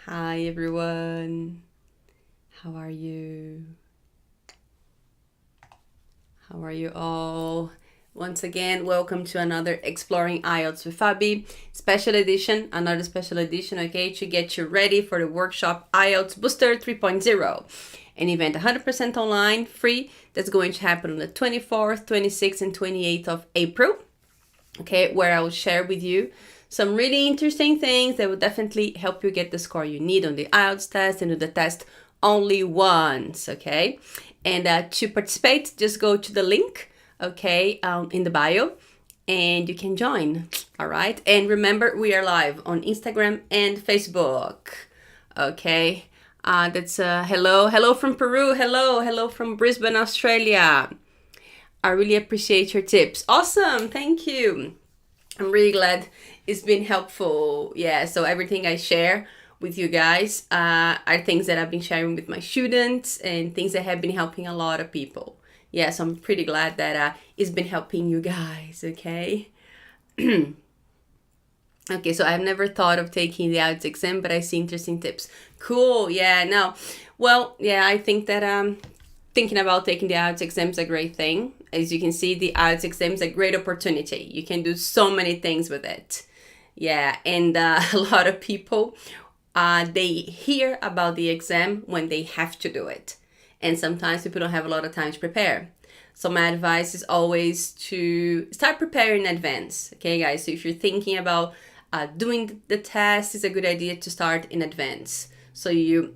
Hi everyone. How are you? How are you all? Once again, welcome to another Exploring IELTS with Fabi special edition, another special edition, okay, to get you ready for the workshop IELTS Booster 3.0, an event 100% online, free, that's going to happen on the 24th, 26th, and 28th of April, okay, where I will share with you some really interesting things that will definitely help you get the score you need on the IELTS test and do the test only once, okay? And to participate, just go to the link, okay, in the bio, and you can join, all right? And remember, we are live on Instagram and Facebook, okay? That's hello from Peru, hello from Brisbane, Australia. I really appreciate your tips. Awesome, thank you. I'm really glad it's been helpful. Yeah, so everything I share with you guys are things that I've been sharing with my students and things that have been helping a lot of people. Yeah, so I'm pretty glad that it's been helping you guys, okay? Okay, so I've never thought of taking the IELTS exam, but I see interesting tips. Cool, yeah, no. Well, yeah, I think that thinking about taking the IELTS exam is a great thing. As you can see, the IELTS exam is a great opportunity. You can do so many things with it. Yeah, and a lot of people, they hear about the exam when they have to do it. And sometimes people don't have a lot of time to prepare. So my advice is always to start preparing in advance. Okay, guys, so if you're thinking about doing the test, it's a good idea to start in advance. So you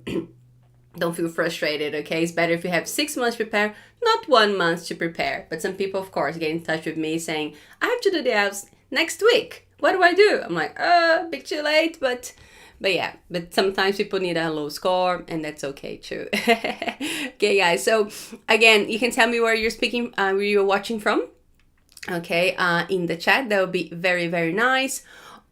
don't feel frustrated, okay? It's better if you have 6 months to prepare, not 1 month to prepare. But some people, of course, get in touch with me saying, I have to do the IELTS next week. What do I do? I'm like, a bit too late, but yeah, but sometimes people need a low score, and that's okay too. Okay, guys, so again, you can tell me where you're speaking, where you're watching from, okay, in the chat. That would be very, very nice.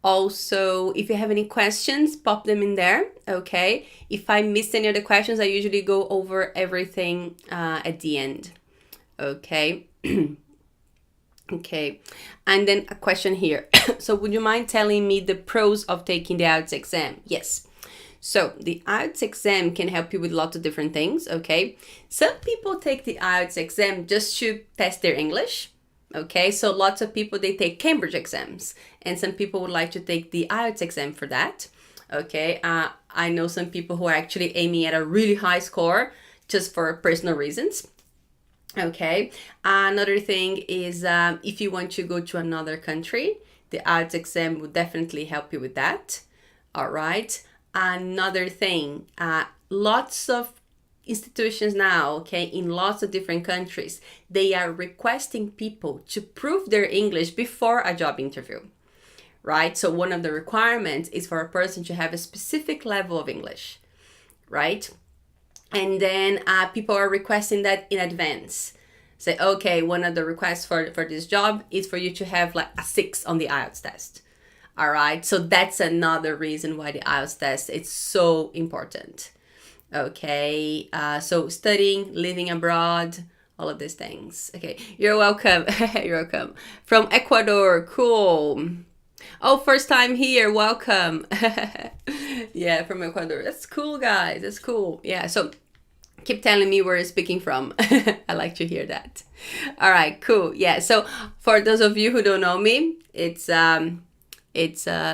Also, if you have any questions, pop them in there, okay? If I missed any of the questions, I usually go over everything at the end, okay? Okay, and then a question here. So would you mind telling me the pros of taking the IELTS exam? Yes. So the IELTS exam can help you with lots of different things, okay? Some people take the IELTS exam just to test their English, okay? So lots of people, they take Cambridge exams, and some people would like to take the IELTS exam for that, okay? I know some people who are actually aiming at a really high score just for personal reasons. Okay, another thing is if you want to go to another country, the IELTS exam would definitely help you with that. All right, another thing, lots of institutions now, okay, in lots of different countries, they are requesting people to prove their English before a job interview, right? So one of the requirements is for a person to have a specific level of English, right? And then people are requesting that in advance. Say, okay, one of the requests for this job is for you to have like a 6 on the IELTS test. All right, so that's another reason why the IELTS test is so important. Okay, so studying, living abroad, all of these things. Okay, you're welcome. You're welcome. From Ecuador, cool. Oh, first time here, welcome. Yeah, from Ecuador. That's cool, guys. That's cool. Yeah, so keep telling me where you're speaking from. I like to hear that. All right, cool. Yeah, so for those of you who don't know me, it's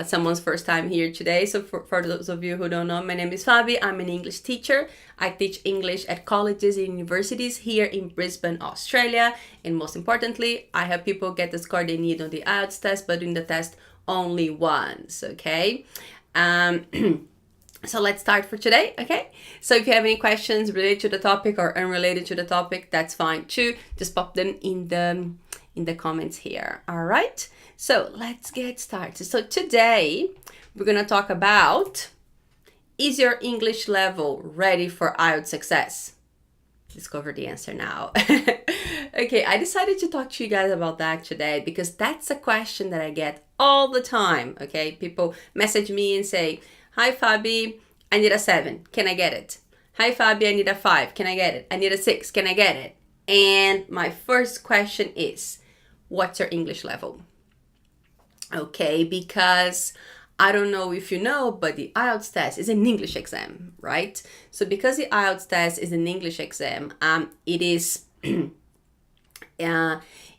someone's first time here today. So for those of you who don't know, my name is Fabi. I'm an English teacher. I teach English at colleges and universities here in Brisbane, Australia. And most importantly, I help people get the score they need on the IELTS test, but doing the test only once, okay? So let's start for today, okay? So if you have any questions related to the topic or unrelated to the topic, that's fine too. Just pop them in the comments here, all right? So let's get started. So today we're gonna talk about, is your English level ready for IELTS success? Discover the answer now. Okay, I decided to talk to you guys about that today because that's a question that I get all the time, okay? People message me and say, hi Fabi, I need a 7, can I get it? Hi Fabi, I need a 5, can I get it? I need a 6, can I get it? And my first question is, what's your English level? Okay, because I don't know if you know, but the IELTS test is an English exam, right? So because the IELTS test is an English exam, it is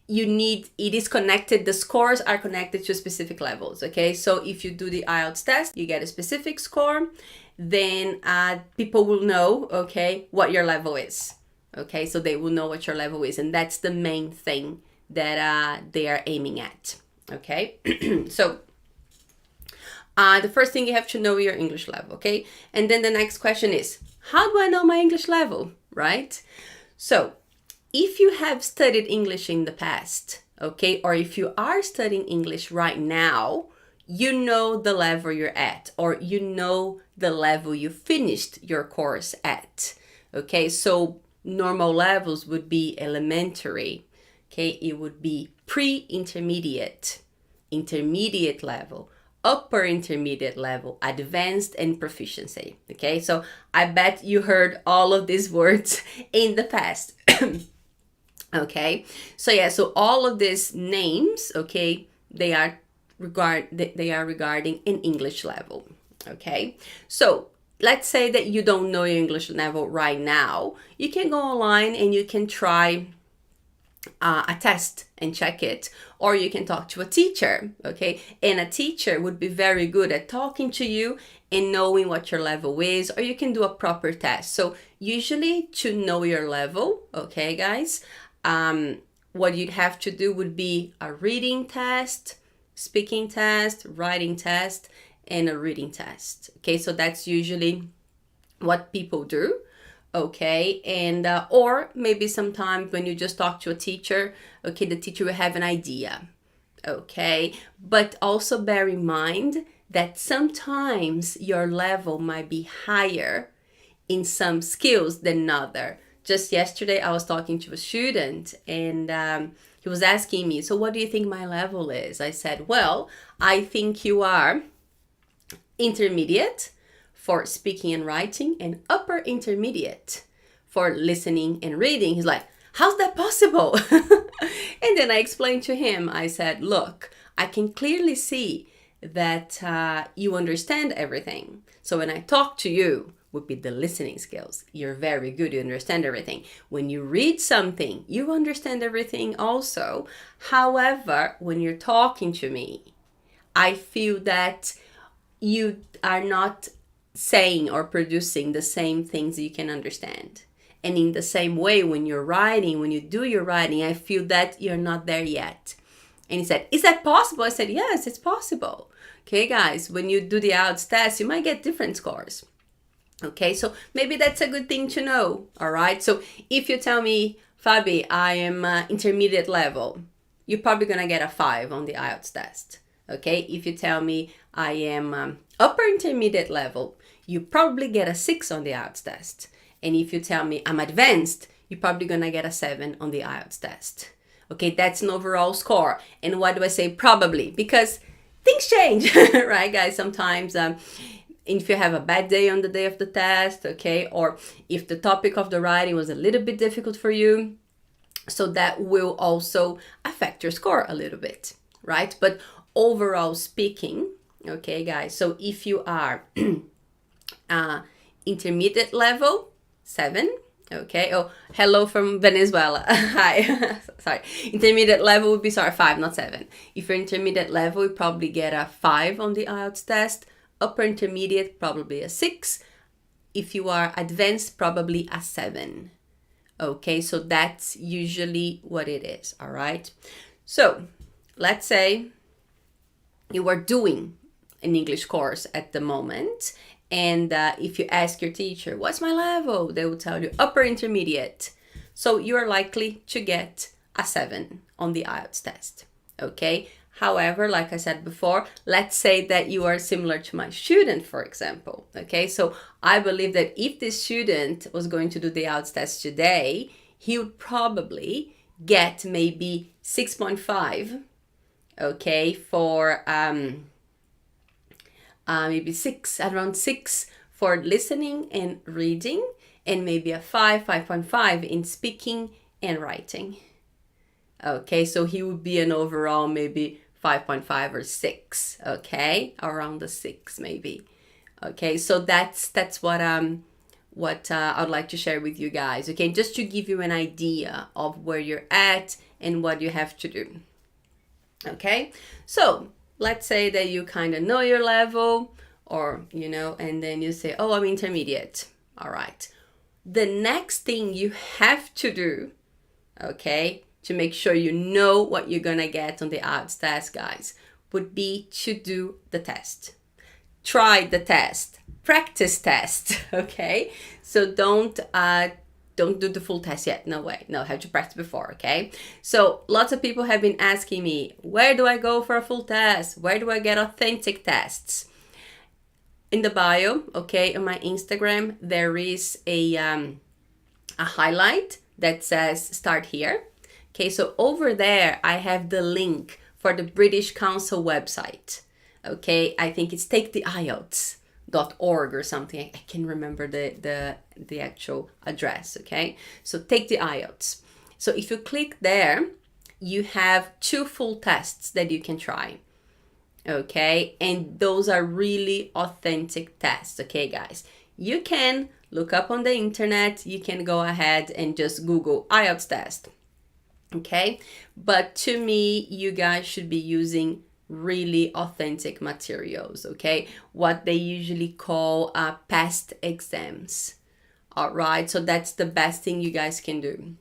it is connected, the scores are connected to specific levels, okay? So if you do the IELTS test, you get a specific score, then people will know, okay, what your level is, okay? So they will know what your level is, and that's the main thing that they are aiming at, okay? So the first thing you have to know your English level, okay? And then the next question is, how do I know my English level, right? So if you have studied English in the past, okay, or if you are studying English right now, you know the level you're at, or you know the level you finished your course at, okay? So normal levels would be elementary, okay? It would be pre-intermediate, intermediate level, upper intermediate level, advanced, and proficiency, okay? So I bet you heard all of these words in the past. Okay, so yeah, so all of these names, okay, they are regarding an English level, okay? So let's say that you don't know your English level right now. You can go online and you can try a test and check it, or you can talk to a teacher, okay? And a teacher would be very good at talking to you and knowing what your level is, or you can do a proper test. So usually to know your level, okay, guys, what you'd have to do would be a reading test, speaking test, writing test, and a reading test. Okay, so that's usually what people do. Okay, and or maybe sometimes when you just talk to a teacher, okay, the teacher will have an idea. Okay, but also bear in mind that sometimes your level might be higher in some skills than other. Just yesterday, I was talking to a student and he was asking me, so what do you think my level is? I said, well, I think you are intermediate for speaking and writing and upper intermediate for listening and reading. He's like, how's that possible? And then I explained to him, I said, look, I can clearly see that you understand everything. So when I talk to you, would be the listening skills. You're very good, you understand everything. When you read something, you understand everything also. However, when you're talking to me, I feel that you are not saying or producing the same things you can understand. And in the same way, when you're writing, when you do your writing, I feel that you're not there yet. And he said, is that possible? I said, yes, it's possible. Okay, guys, when you do the IELTS test, you might get different scores. Okay, so maybe that's a good thing to know, all right? So if you tell me, Fabi, I am intermediate level, you're probably going to get a 5 on the IELTS test, okay? If you tell me I am upper intermediate level, you probably get a 6 on the IELTS test. And if you tell me I'm advanced, you're probably going to get a 7 on the IELTS test. Okay, that's an overall score. And why do I say probably? Because things change, right, guys? Sometimes if you have a bad day on the day of the test, okay, or if the topic of the writing was a little bit difficult for you, so that will also affect your score a little bit, right? But overall speaking, okay, guys, so if you are intermediate level, 7, okay, oh, hello from Venezuela, hi, sorry, intermediate level would be, 5, not 7. If you're intermediate level, you probably get a 5 on the IELTS test. Upper intermediate, probably a 6. If you are advanced, probably a 7. Okay, so that's usually what it is, all right? So let's say you are doing an English course at the moment, and if you ask your teacher, what's my level? They will tell you upper intermediate. So you are likely to get a 7 on the IELTS test, okay? However, like I said before, let's say that you are similar to my student, for example, okay? So I believe that if this student was going to do the IELTS test today, he would probably get maybe 6.5, okay, for maybe 6, around 6 for listening and reading, and maybe a 5.5 in speaking and writing. Okay, so he would be an overall maybe 5.5 or 6, okay? Around the 6 maybe. Okay, so that's what I'd like to share with you guys, okay? Just to give you an idea of where you're at and what you have to do. Okay, so let's say that you kind of know your level, or and then you say, oh, I'm intermediate. All right, the next thing you have to do, okay, to make sure you know what you're gonna get on the IELTS test, guys, would be to do the test. Try the test, practice test, okay? So don't do the full test yet. No way. No, have to practice before, okay? So lots of people have been asking me, where do I go for a full test? Where do I get authentic tests? In the bio, okay, on my Instagram, there is a highlight that says start here. Okay, so over there, I have the link for the British Council website. Okay, I think it's taketheielts.org or something. I can't remember the actual address, okay? So Take the IELTS. So if you click there, you have 2 full tests that you can try, okay? And those are really authentic tests, okay, guys? You can look up on the internet, you can go ahead and just Google IELTS test, okay? But to me, you guys should be using really authentic materials, okay? What they usually call past exams. All right, so that's the best thing you guys can do.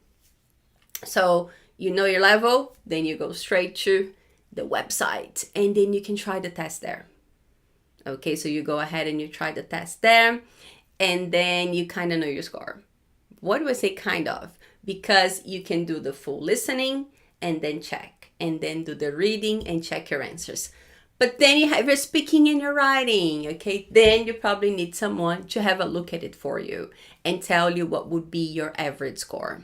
So you know your level, then you go straight to the website and then you can try the test there. Okay, so you go ahead and you try the test there and then you kind of know your score. What do I say kind of? Because you can do the full listening and then check, and then do the reading and check your answers. But then you have your speaking and your writing, okay? Then you probably need someone to have a look at it for you and tell you what would be your average score,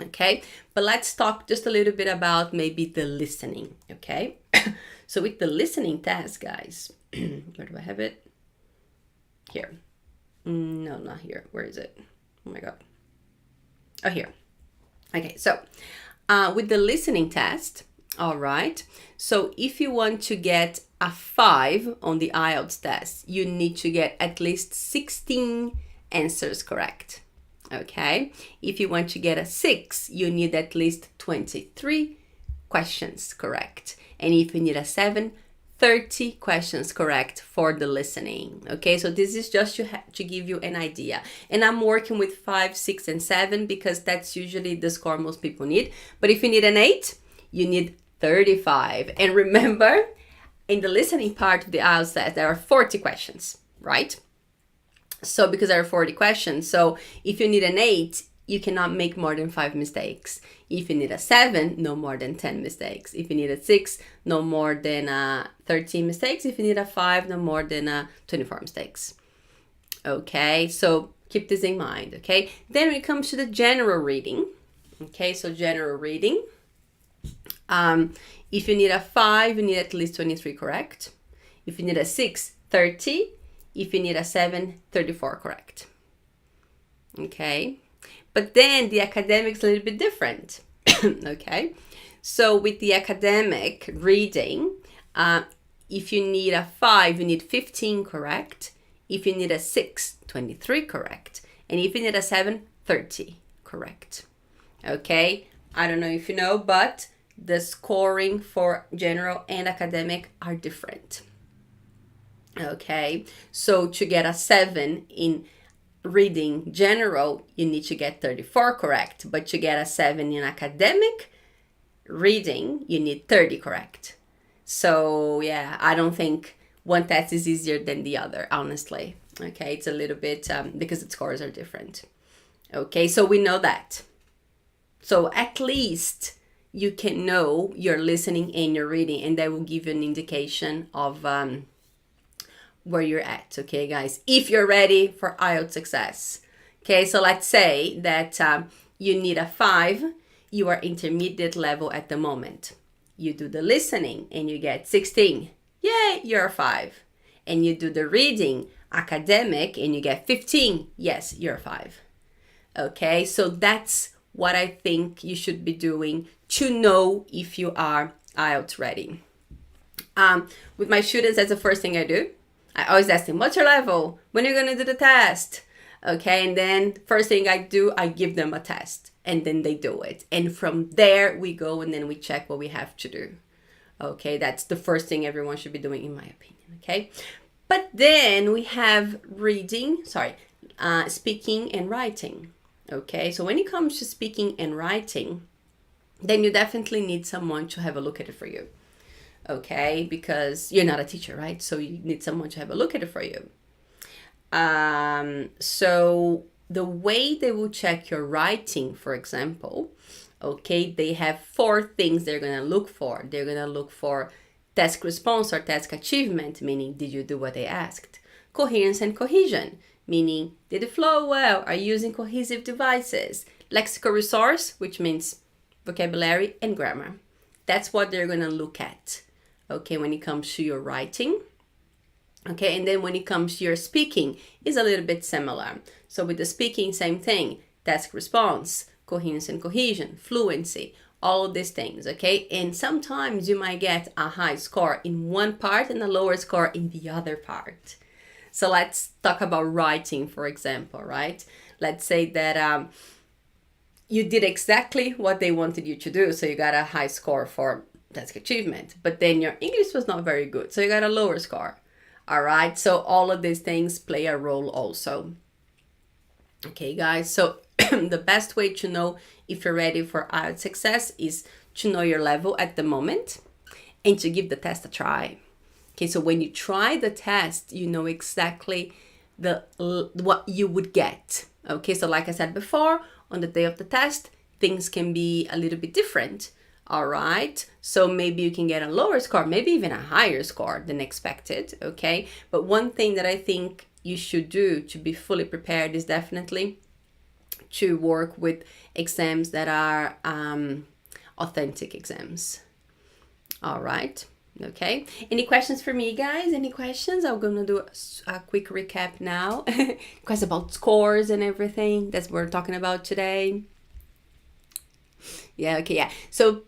okay? But let's talk just a little bit about maybe the listening, okay? So with the listening test, guys, where do I have it? Here. No, not here. Where is it? Oh my God. Oh, here. Okay, so with the listening test, all right, so if you want to get a 5 on the IELTS test, you need to get at least 16 answers correct, okay? If you want to get a 6, you need at least 23 questions correct. And if you need a 7, 30 questions correct for the listening, okay? So this is just to give you an idea. And I'm working with 5, 6, and 7 because that's usually the score most people need. But if you need an 8, you need 35. And remember, in the listening part of the IELTS test, there are 40 questions, right? So because there are 40 questions, so if you need an 8, you cannot make more than 5 mistakes. If you need a 7, no more than 10 mistakes. If you need a 6, no more than 13 mistakes. If you need a 5, no more than 24 mistakes. Okay, so keep this in mind, okay? Then when it comes to the general reading, okay, so general reading, if you need a 5, you need at least 23 correct. If you need a 6, 30. If you need a 7, 34 correct. Okay. But then the academic's a little bit different, okay? So with the academic reading, if you need a 5, you need 15 correct. If you need a 6, 23 correct. And if you need a 7, 30 correct, okay? I don't know if you know, but the scoring for general and academic are different, okay? So to get a 7 in reading general, you need to get 34 correct, but to get a 7 in academic reading, you need 30 correct. So yeah, I don't think one test is easier than the other, honestly. Okay, it's a little bit because the scores are different. Okay, so we know that. So at least you can know your listening and your reading, and that will give you an indication of where you're at, okay, guys, if you're ready for IELTS success. Okay, so let's say that you need a 5, you are intermediate level at the moment. You do the listening and you get 16. Yay, you're a 5. And you do the reading, academic, and you get 15. Yes, you're a 5. Okay, so that's what I think you should be doing to know if you are IELTS ready. With my students, that's the first thing I do. I always ask them, what's your level? When are you going to do the test? Okay, and then first thing I do, I give them a test, and then they do it. And from there, we go and then we check what we have to do. Okay, that's the first thing everyone should be doing, in my opinion, okay? But then we have speaking and writing, okay? So when it comes to speaking and writing, then you definitely need someone to have a look at it for you, okay? Because you're not a teacher, right? So you need someone to have a look at it for you. So the way they will check your writing, for example, okay, they have 4 things they're going to look for. They're going to look for task response or task achievement, meaning did you do what they asked? Coherence and cohesion, meaning did it flow well? Are you using cohesive devices? Lexical resource, which means vocabulary and grammar. That's what they're going to look at, okay, when it comes to your writing. Okay, and then when it comes to your speaking, it's a little bit similar. So with the speaking, same thing, task response, coherence and cohesion, fluency, all of these things, okay? And sometimes you might get a high score in one part and a lower score in the other part. So let's talk about writing, for example, right? Let's say that you did exactly what they wanted you to do. So you got a high score for task achievement, but then your English was not very good. So you got a lower score. All right, so all of these things play a role also. Okay, guys, so the best way to know if you're ready for IELTS success is to know your level at the moment and to give the test a try. Okay, so when you try the test, you know exactly what you would get. Okay, so like I said before, on the day of the test, things can be a little bit different. All right, so maybe you can get a lower score, maybe even a higher score than expected, okay? But one thing that I think you should do to be fully prepared is definitely to work with exams that are authentic exams. All right, okay? Any questions for me, guys? Any questions? I'm gonna do a quick recap now. Questions about scores and everything. That's what we're talking about today. Yeah, okay, yeah. So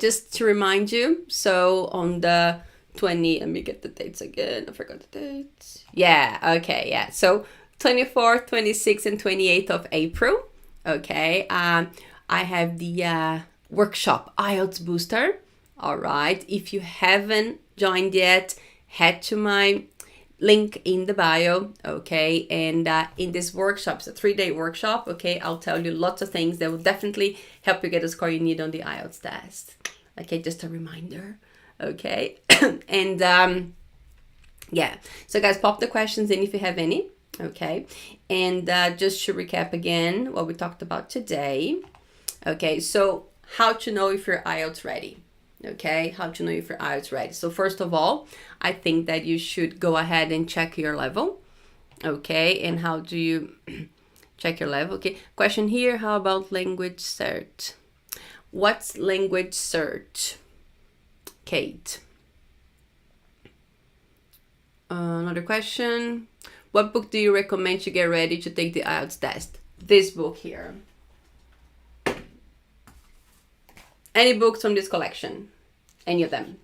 just to remind you, so on the 20, let me get the dates again. I forgot the dates. Yeah, okay, yeah. So 24th, 26th, and 28th of April, okay. I have the workshop IELTS Booster. All right. If you haven't joined yet, head to my link in the bio, okay? And in this workshop, it's a 3-day workshop, okay? I'll tell you lots of things that will definitely help you get the score you need on the IELTS test. Okay, just a reminder, okay? And yeah, so guys, pop the questions in if you have any, okay? And just to recap again what we talked about today, okay? So how to know if you're IELTS ready. Okay, how to know if your IELTS ready. So first of all, I think that you should go ahead and check your level. Okay, and how do you check your level? Okay, question here, how about language cert? What's language cert? Kate. Another question. What book do you recommend to get ready to take the IELTS test? This book here. Any books from this collection? Any of them?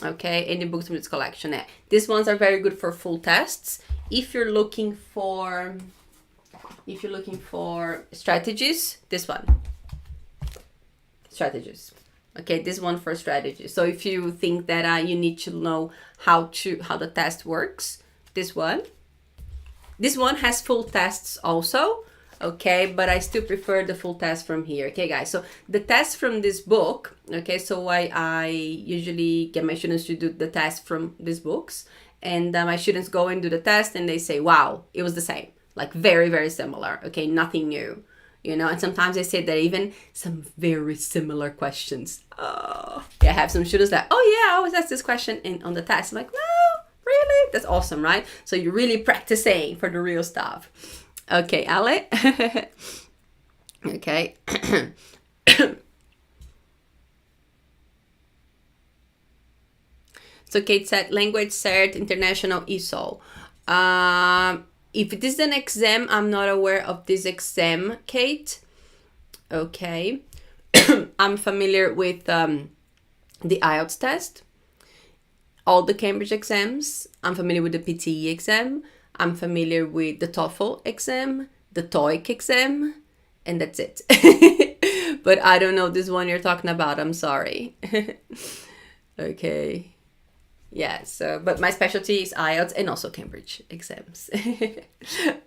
Okay, any books from this collection? Yeah. These ones are very good for full tests. If you're looking for strategies, this one. Strategies. Okay, this one for strategies. So if you think that you need to know how the test works, this one. This one has full tests also. Okay, but I still prefer the full test from here. Okay, guys, so the test from this book, okay, so I usually get my students to do the test from these books, and my students go and do the test and they say, wow, it was the same, like very, very similar, okay, nothing new, you know, and sometimes they say that even some very similar questions. Oh, yeah, I have some students that, oh yeah, I always ask this question on the test. I'm like, wow, really? That's awesome, right? So you're really practicing for the real stuff. Okay, Ale. Okay. So Kate said, language cert, international ESOL. If it is an exam, I'm not aware of this exam, Kate. Okay. I'm familiar with the IELTS test, all the Cambridge exams. I'm familiar with the PTE exam. I'm familiar with the TOEFL exam, the TOEIC exam, and that's it. But I don't know this one you're talking about. I'm sorry. Okay. Yeah, so, but my specialty is IELTS and also Cambridge exams.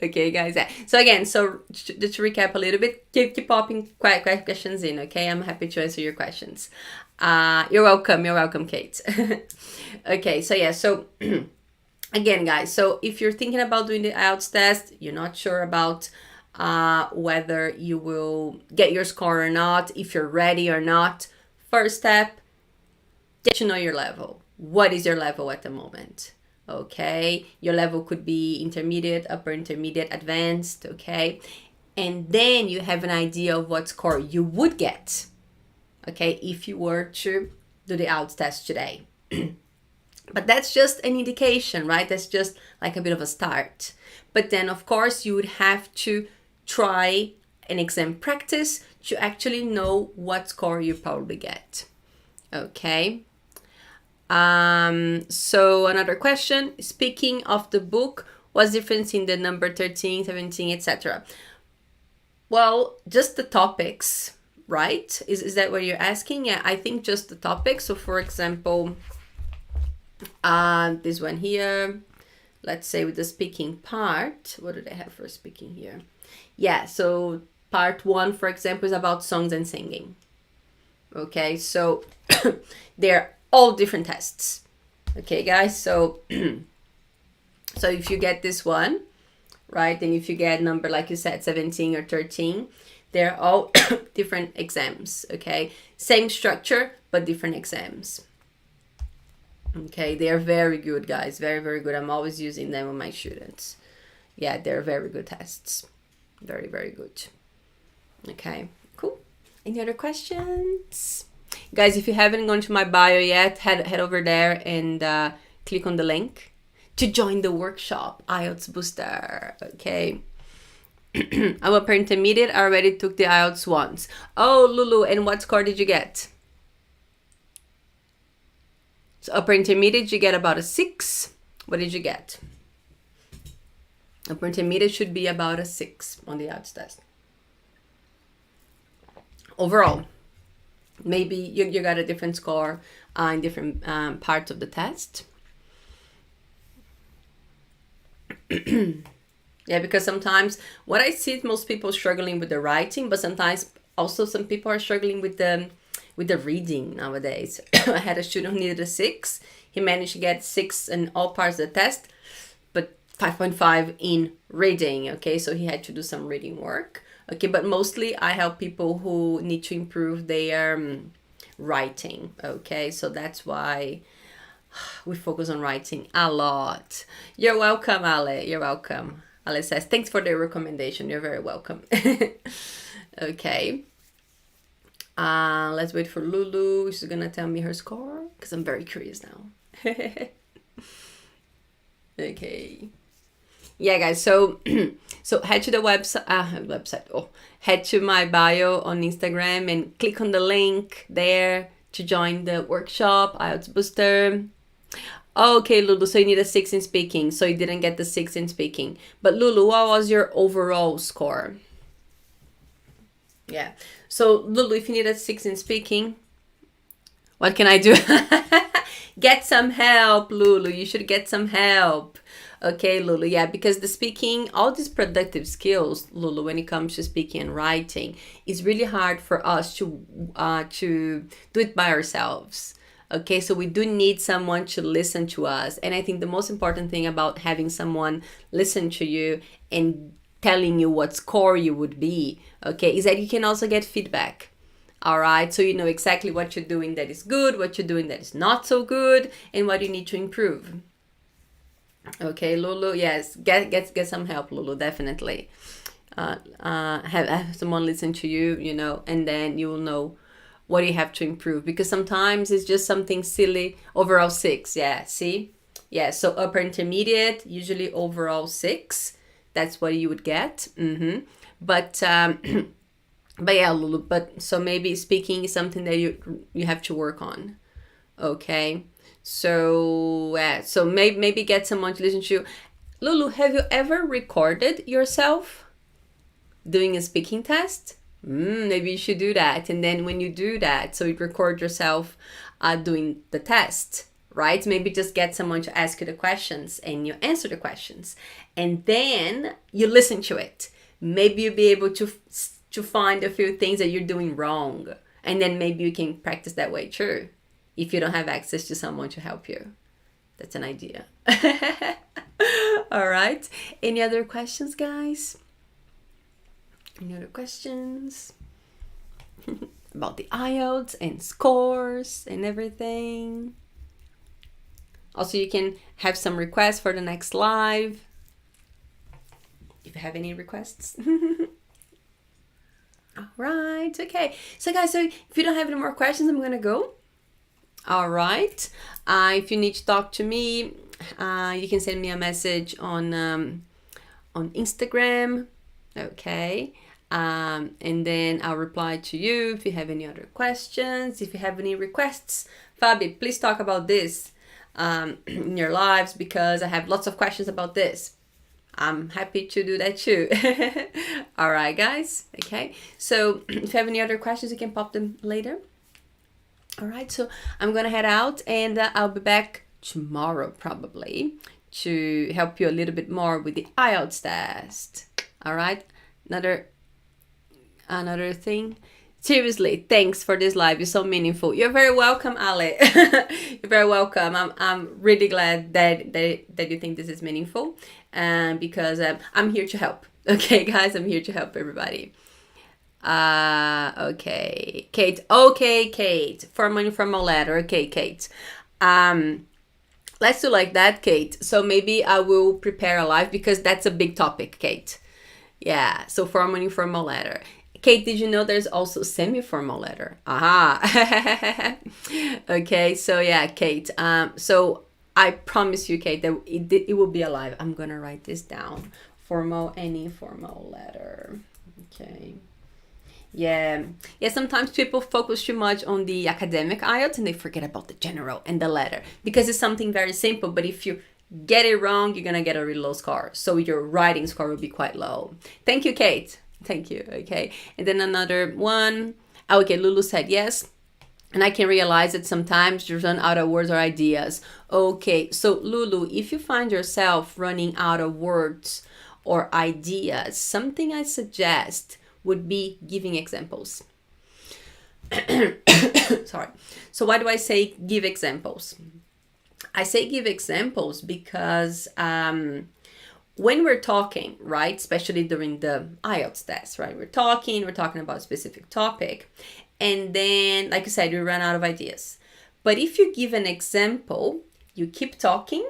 Okay, guys. Yeah. So again, just to recap a little bit, keep popping questions in, okay? I'm happy to answer your questions. You're welcome, Kate. Okay, so yeah, so again, guys, so if you're thinking about doing the IELTS test, you're not sure about whether you will get your score or not, if you're ready or not, first step, get to know your level. What is your level at the moment? Okay, your level could be intermediate, upper intermediate, advanced, okay? And then you have an idea of what score you would get, okay, if you were to do the IELTS test today. But that's just an indication, right? That's just like a bit of a start. But then, of course, you would have to try an exam practice to actually know what score you probably get, okay? So another question, speaking of the book, what's the difference in the number 13, 17, etc.? Well, just the topics, right? Is that what you're asking? Yeah, I think just the topics. So for example, this one here, let's say with the speaking part, what do they have for speaking here? Yeah, so part 1, for example, is about songs and singing. Okay, so they're all different tests. Okay, guys, so so if you get this one, right, and if you get number, like you said, 17 or 13, they're all different exams, okay? Same structure, but different exams. Okay, they are very good, guys, very, very good. I'm always using them with my students. Yeah, they're very good tests. Very, very good. Okay, cool. Any other questions? Guys, if you haven't gone to my bio yet, head over there and click on the link to join the workshop, IELTS Booster, okay? I'm upper intermediate. I already took the IELTS once. Oh, Lulu, and what score did you get? So upper intermediate, you get about a 6. What did you get? Upper intermediate should be about a 6 on the IELTS test. Overall, maybe you got a different score in different parts of the test. Yeah, because sometimes what I see is most people struggling with the writing, but sometimes also some people are struggling with the reading nowadays. I had a student who needed a 6. He managed to get 6 in all parts of the test, but 5.5 in reading. Okay, so he had to do some reading work. Okay, but mostly I help people who need to improve their writing. Okay, so that's why we focus on writing a lot. You're welcome, Ale. You're welcome. Ale says, thanks for the recommendation. You're very welcome. Okay. Let's wait for Lulu. She's gonna tell me her score because I'm very curious now. Okay. Yeah, guys. So head to the website. Head to my bio on Instagram and click on the link there to join the workshop, IELTS Booster. Okay, Lulu. So you need a 6 in speaking. So you didn't get the 6 in speaking. But Lulu, what was your overall score? Yeah. So Lulu, if you need a 6 in speaking, what can I do? Get some help, Lulu. You should get some help. Okay, Lulu. Yeah, because the speaking, all these productive skills, Lulu, when it comes to speaking and writing, is really hard for us to do it by ourselves. Okay, so we do need someone to listen to us. And I think the most important thing about having someone listen to you and telling you what score you would be, okay, is that you can also get feedback. All right, so you know exactly what you're doing that is good, what you're doing that is not so good, and what you need to improve. Okay, Lulu, yes, get some help, Lulu, definitely. Have someone listen to you, you know, and then you will know what you have to improve, because sometimes it's just something silly. Overall 6, yeah, see? Yeah, so upper intermediate, usually overall 6. That's what you would get. But yeah, Lulu, but so maybe speaking is something that you have to work on. Okay, so so maybe get someone to listen to you. Lulu, have you ever recorded yourself doing a speaking test? Maybe you should do that. And then when you do that, so you record yourself doing the test, right? Maybe just get someone to ask you the questions and you answer the questions. And then you listen to it. Maybe you'll be able to find a few things that you're doing wrong. And then maybe you can practice that way too, if you don't have access to someone to help you. That's an idea. All right. Any other questions, guys? Any other questions about the IELTS and scores and everything? Also, you can have some requests for the next live, if you have any requests. All right. Okay. So, guys, so if you don't have any more questions, I'm going to go. All right. If you need to talk to me, you can send me a message on Instagram. Okay. And then I'll reply to you if you have any other questions, if you have any requests. Fabi, please talk about this in your lives, because I have lots of questions about this. I'm happy to do that too. All right, guys. Okay. So if you have any other questions, you can pop them later. All right. So I'm going to head out, and I'll be back tomorrow probably to help you a little bit more with the IELTS test. All right. Another thing. Seriously, thanks for this live. It's so meaningful. You're very welcome, Ale. You're very welcome. I'm really glad that you think this is meaningful, because I'm here to help. Okay, guys, I'm here to help everybody. Okay, Kate. Okay, Kate. Formal letter. Okay, Kate. Let's do like that, Kate. So maybe I will prepare a live, because that's a big topic, Kate. Yeah. So formal letter. Kate, did you know there's also semi-formal letter? Aha. Okay, so yeah, Kate. So I promise you, Kate, that it will be alive. I'm gonna write this down. Formal and informal letter. Okay. Yeah. Sometimes people focus too much on the academic IELTS and they forget about the general and the letter, because it's something very simple. But if you get it wrong, you're gonna get a really low score. So your writing score will be quite low. Thank you, Kate. Thank you. Okay. And then another one. Okay, Lulu said yes. And I can realize that sometimes you run out of words or ideas. Okay, so Lulu, if you find yourself running out of words or ideas, something I suggest would be giving examples. Sorry. So why do I say give examples? I say give examples because when we're talking, right, especially during the IELTS test, right, we're talking about a specific topic, and then, like you said, you run out of ideas. But if you give an example, you keep talking,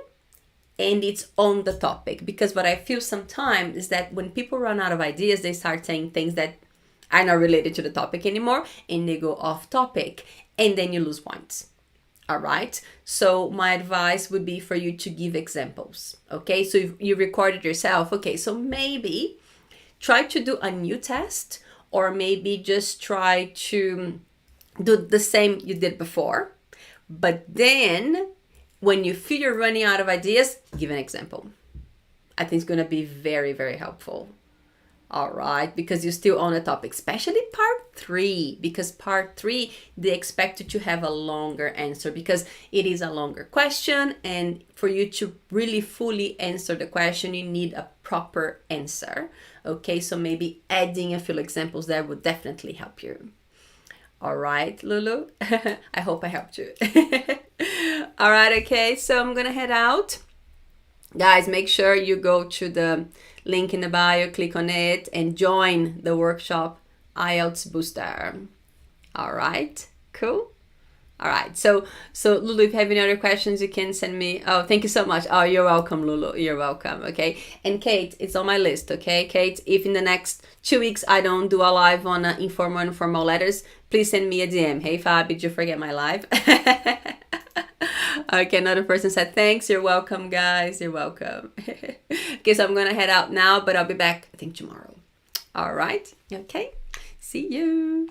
and it's on the topic. Because what I feel sometimes is that when people run out of ideas, they start saying things that are not related to the topic anymore, and they go off topic, and then you lose points. All right. So my advice would be for you to give examples. Okay. So if you recorded yourself, okay, so maybe try to do a new test, or maybe just try to do the same you did before. But then when you feel you're running out of ideas, give an example. I think it's going to be very, very helpful. All right, because you're still on the topic, especially part 3, because part 3, they expect you to have a longer answer, because it is a longer question, and for you to really fully answer the question, you need a proper answer. Okay, so maybe adding a few examples there would definitely help you. All right, Lulu, I hope I helped you. All right, okay, so I'm gonna head out. Guys, make sure you go to the link in the bio, click on it, and join the workshop IELTS Booster. All right, cool. All right, so Lulu, if you have any other questions, you can send me. Oh, thank you so much. Oh, you're welcome, Lulu. You're welcome. Okay, and Kate, it's on my list. Okay, Kate, if in the next 2 weeks I don't do a live on informal and formal letters, please send me a DM. Hey, Fabi, did you forget my live? Okay, another person said, thanks, you're welcome, guys, you're welcome. Okay, so I'm gonna head out now, but I'll be back, I think, tomorrow. All right, okay, see you.